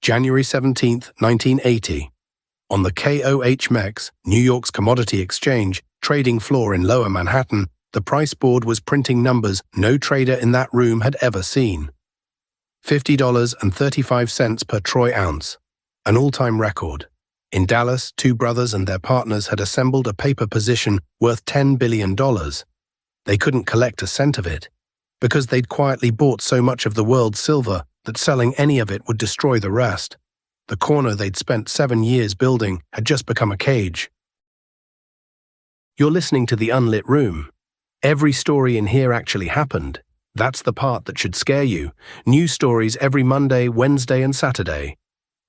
January 17, 1980. On the KOH-MEX, New York's commodity exchange, trading floor in Lower Manhattan, the price board was printing numbers no trader in that room had ever seen. $50.35 per troy ounce, an all-time record. In Dallas, two brothers and their partners had assembled a paper position worth $10 billion. They couldn't collect a cent of it, because they'd quietly bought so much of the world's silver that selling any of it would destroy the rest. The corner they'd spent 7 years building had just become a cage. You're listening to The Unlit Room. Every story in here actually happened. That's the part that should scare you. New stories every Monday, Wednesday, and Saturday.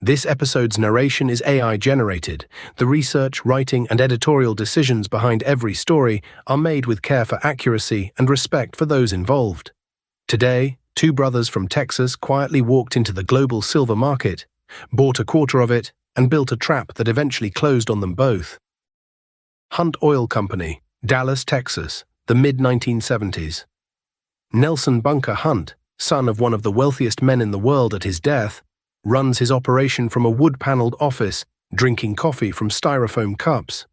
This episode's narration is AI-generated. The research, writing, and editorial decisions behind every story are made with care for accuracy and respect for those involved. Today, two brothers from Texas quietly walked into the global silver market, bought a quarter of it, and built a trap that eventually closed on them both. Hunt Oil Company, Dallas, Texas, the mid-1970s. Nelson Bunker Hunt, son of one of the wealthiest men in the world at his death, runs his operation from a wood-paneled office, drinking coffee from styrofoam cups.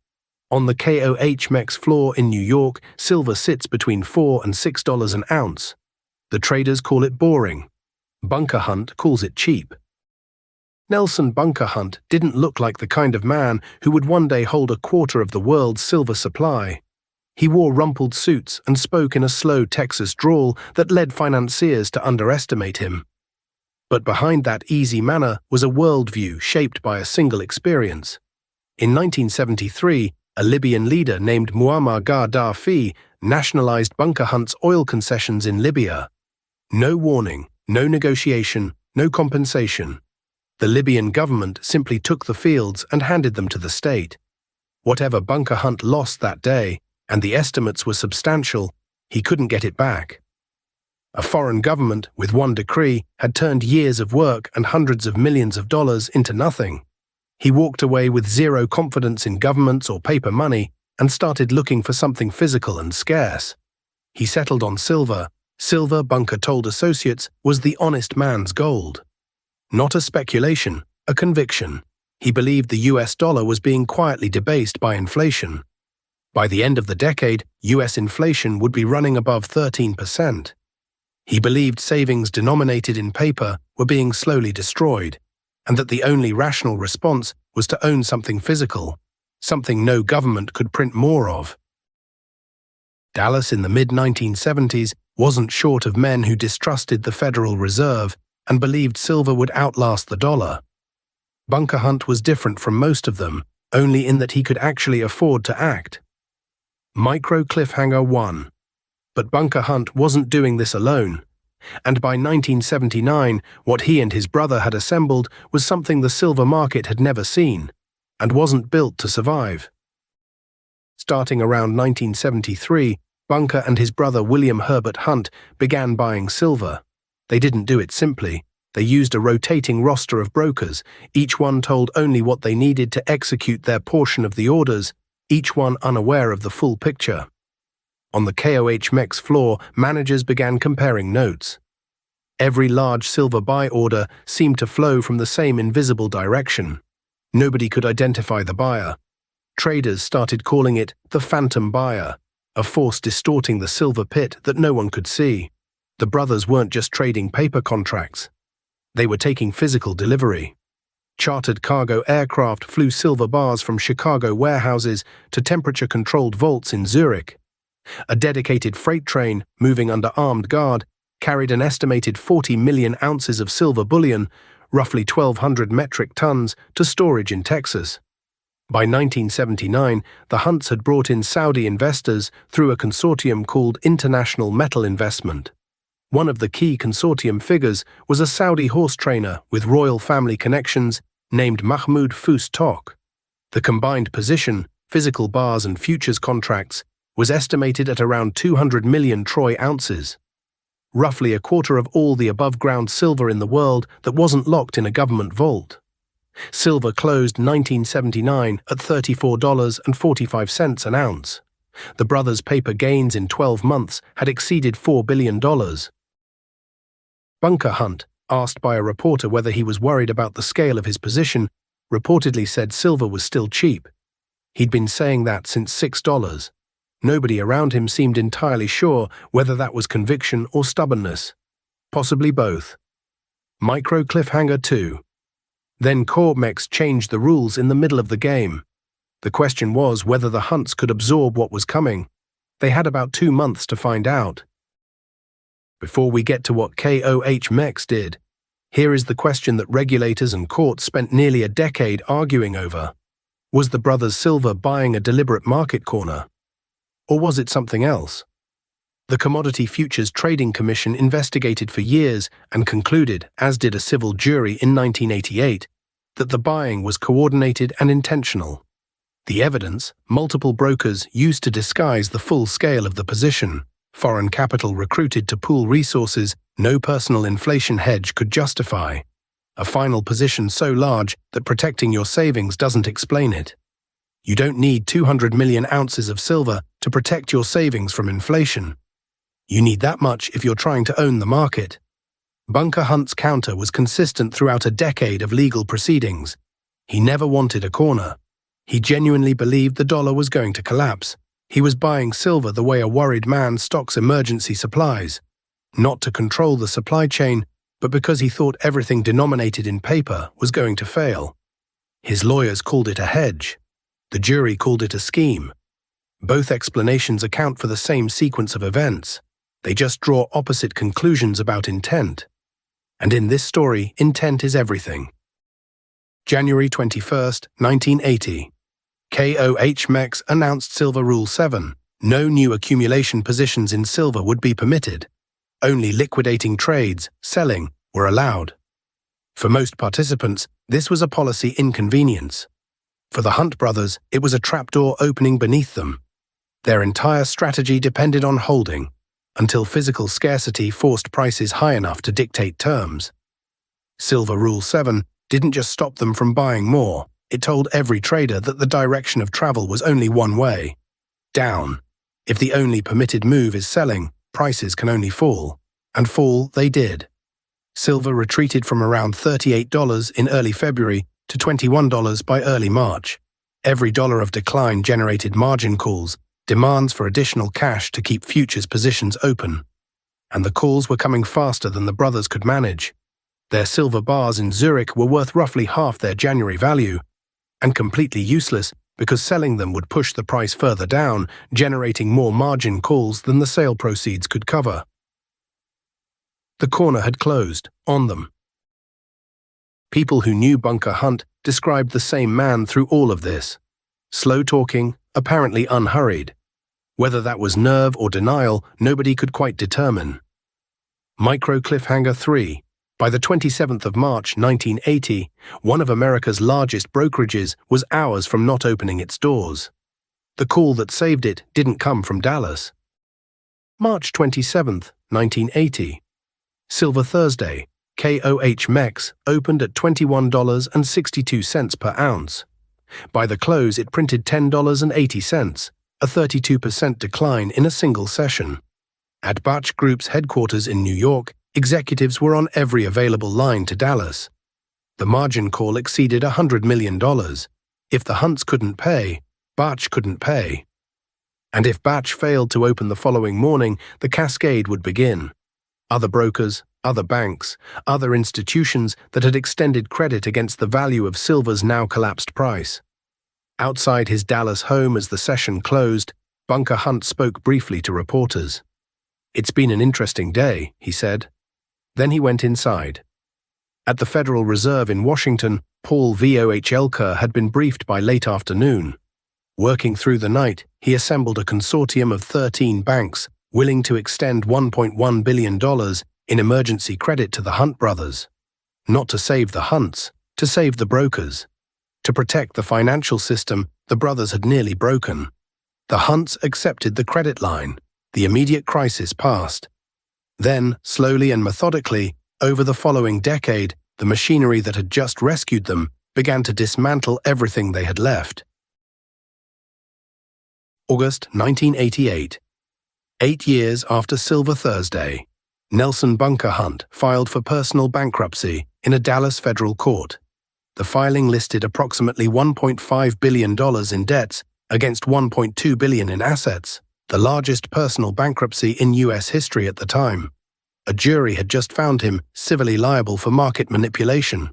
On the KOH-MEX floor in New York, silver sits between $4 and $6 an ounce. The traders call it boring. Bunker Hunt calls it cheap. Nelson Bunker Hunt didn't look like the kind of man who would one day hold a quarter of the world's silver supply. He wore rumpled suits and spoke in a slow Texas drawl that led financiers to underestimate him. But behind that easy manner was a worldview shaped by a single experience. In 1973, a Libyan leader named Muammar Gaddafi nationalized Bunker Hunt's oil concessions in Libya. No warning, no negotiation, no compensation. The Libyan government simply took the fields and handed them to the state. Whatever Bunker Hunt lost that day, and the estimates were substantial, he couldn't get it back. A foreign government, with one decree, had turned years of work and hundreds of millions of dollars into nothing. He walked away with zero confidence in governments or paper money and started looking for something physical and scarce. He settled on silver. Silver, Bunker told associates, was the honest man's gold. Not a speculation, a conviction. He believed the US dollar was being quietly debased by inflation. By the end of the decade, US inflation would be running above 13%. He believed savings denominated in paper were being slowly destroyed, and that the only rational response was to own something physical, something no government could print more of. Dallas in the mid-1970s wasn't short of men who distrusted the Federal Reserve and believed silver would outlast the dollar. Bunker Hunt was different from most of them, only in that he could actually afford to act. Micro cliffhanger 1. But Bunker Hunt wasn't doing this alone, and by 1979, what he and his brother had assembled was something the silver market had never seen, and wasn't built to survive. Starting around 1973, Bunker and his brother William Herbert Hunt began buying silver. They didn't do it simply. They used a rotating roster of brokers, each one told only what they needed to execute their portion of the orders, each one unaware of the full picture. On the KOH-MEX floor, managers began comparing notes. Every large silver buy order seemed to flow from the same invisible direction. Nobody could identify the buyer. Traders started calling it the phantom buyer, a force distorting the silver pit that no one could see. The brothers weren't just trading paper contracts. They were taking physical delivery. Chartered cargo aircraft flew silver bars from Chicago warehouses to temperature-controlled vaults in Zurich. A dedicated freight train, moving under armed guard, carried an estimated 40 million ounces of silver bullion, roughly 1,200 metric tons, to storage in Texas. By 1979, the Hunts had brought in Saudi investors through a consortium called International Metal Investment. One of the key consortium figures was a Saudi horse trainer with royal family connections named Mahmoud Fous Tok. The combined position, physical bars and futures contracts, was estimated at around 200 million troy ounces, roughly a quarter of all the above-ground silver in the world that wasn't locked in a government vault. Silver closed 1979 at $34.45 an ounce. The brothers' paper gains in 12 months had exceeded $4 billion. Bunker Hunt, Asked by a reporter whether he was worried about the scale of his position, reportedly said silver was still cheap. He'd been saying that since $6. Nobody around him seemed entirely sure whether that was conviction or stubbornness. Possibly both. Micro cliffhanger 2. Then CorpMex changed the rules in the middle of the game. The question was whether the hunts could absorb what was coming. They had about 2 months to find out. Before we get to what CorpMex did, here is the question that regulators and courts spent nearly a decade arguing over. Was the brothers Silver buying a deliberate market corner? Or was it something else? The Commodity Futures Trading Commission investigated for years and concluded, as did a civil jury in 1988, that the buying was coordinated and intentional. The evidence, multiple brokers used to disguise the full scale of the position, foreign capital recruited to pool resources no personal inflation hedge could justify, a final position so large that protecting your savings doesn't explain it. You don't need 200 million ounces of silver to protect your savings from inflation. You need that much if you're trying to own the market. Bunker Hunt's counter was consistent throughout a decade of legal proceedings. He never wanted a corner. He genuinely believed the dollar was going to collapse. He was buying silver the way a worried man stocks emergency supplies, not to control the supply chain, but because he thought everything denominated in paper was going to fail. His lawyers called it a hedge. The jury called it a scheme. Both explanations account for the same sequence of events. They just draw opposite conclusions about intent. And in this story, intent is everything. January 21st, 1980. CorpMex announced Silver Rule 7. No new accumulation positions in silver would be permitted. Only liquidating trades, selling, were allowed. For most participants, this was a policy inconvenience. For the Hunt brothers, it was a trapdoor opening beneath them. Their entire strategy depended on holding, until physical scarcity forced prices high enough to dictate terms. Silver Rule 7 didn't just stop them from buying more, it told every trader that the direction of travel was only one way: down. If the only permitted move is selling, prices can only fall, and fall they did. Silver retreated from around $38 in early February to $21 by early March. Every dollar of decline generated margin calls, demands for additional cash to keep futures positions open. And the calls were coming faster than the brothers could manage. Their silver bars in Zurich were worth roughly half their January value, and completely useless because selling them would push the price further down, generating more margin calls than the sale proceeds could cover. The corner had closed on them. People who knew Bunker Hunt described the same man through all of this. Slow-talking, apparently unhurried. Whether that was nerve or denial, nobody could quite determine. Micro cliffhanger 3. By the 27th of March 1980, one of America's largest brokerages was hours from not opening its doors. The call that saved it didn't come from Dallas. March 27th, 1980. Silver Thursday. CorpMex opened at $21.62 per ounce. By the close, it printed $10.80, a 32% decline in a single session. At Batch Group's headquarters in New York, executives were on every available line to Dallas. The margin call exceeded $100 million. If the Hunts couldn't pay, Batch couldn't pay. And if Batch failed to open the following morning, the cascade would begin. Other brokers, other banks, other institutions that had extended credit against the value of silver's now collapsed price. Outside his Dallas home as the session closed, Bunker Hunt spoke briefly to reporters. "It's been an interesting day," he said. Then he went inside. At the Federal Reserve in Washington, Paul Vohlker had been briefed by late afternoon. Working through the night, he assembled a consortium of 13 banks willing to extend $1.1 billion in emergency credit to the Hunt brothers. Not to save the Hunts, to save the brokers. To protect the financial system the brothers had nearly broken. The Hunts accepted the credit line. The immediate crisis passed. Then, slowly and methodically, over the following decade, the machinery that had just rescued them began to dismantle everything they had left. August 1988. 8 years after Silver Thursday. Nelson Bunker Hunt filed for personal bankruptcy in a Dallas federal court. The filing listed approximately $1.5 billion in debts against $1.2 billion in assets, the largest personal bankruptcy in U.S. history at the time. A jury had just found him civilly liable for market manipulation.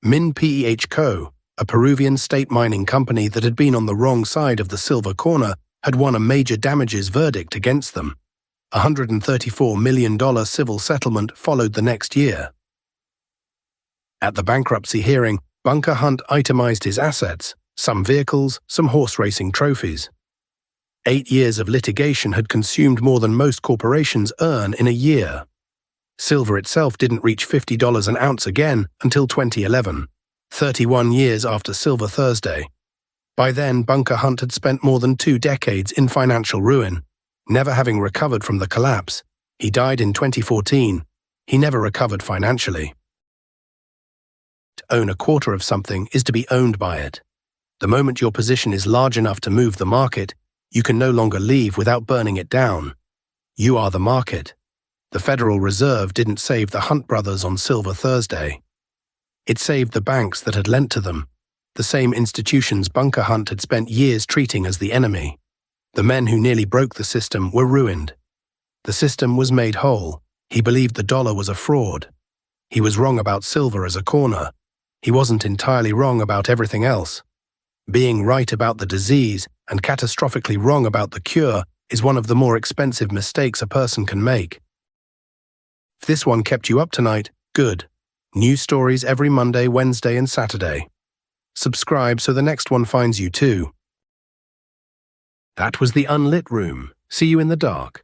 Min-Peh Co., a Peruvian state mining company that had been on the wrong side of the silver corner, had won a major damages verdict against them. A $134 million civil settlement followed the next year. At the bankruptcy hearing, Bunker Hunt itemized his assets, some vehicles, some horse racing trophies. 8 years of litigation had consumed more than most corporations earn in a year. Silver itself didn't reach $50 an ounce again until 2011, 31 years after Silver Thursday. By then, Bunker Hunt had spent more than 2 decades in financial ruin, never having recovered from the collapse. He died in 2014. He never recovered financially. To own a quarter of something is to be owned by it. The moment your position is large enough to move the market, you can no longer leave without burning it down. You are the market. The Federal Reserve didn't save the Hunt brothers on Silver Thursday. It saved the banks that had lent to them, the same institutions Bunker Hunt had spent years treating as the enemy. The men who nearly broke the system were ruined. The system was made whole. He believed the dollar was a fraud. He was wrong about silver as a corner. He wasn't entirely wrong about everything else. Being right about the disease and catastrophically wrong about the cure is one of the more expensive mistakes a person can make. If this one kept you up tonight, good. New stories every Monday, Wednesday, and Saturday. Subscribe so the next one finds you too. That was the Unlit Room. See you in the dark.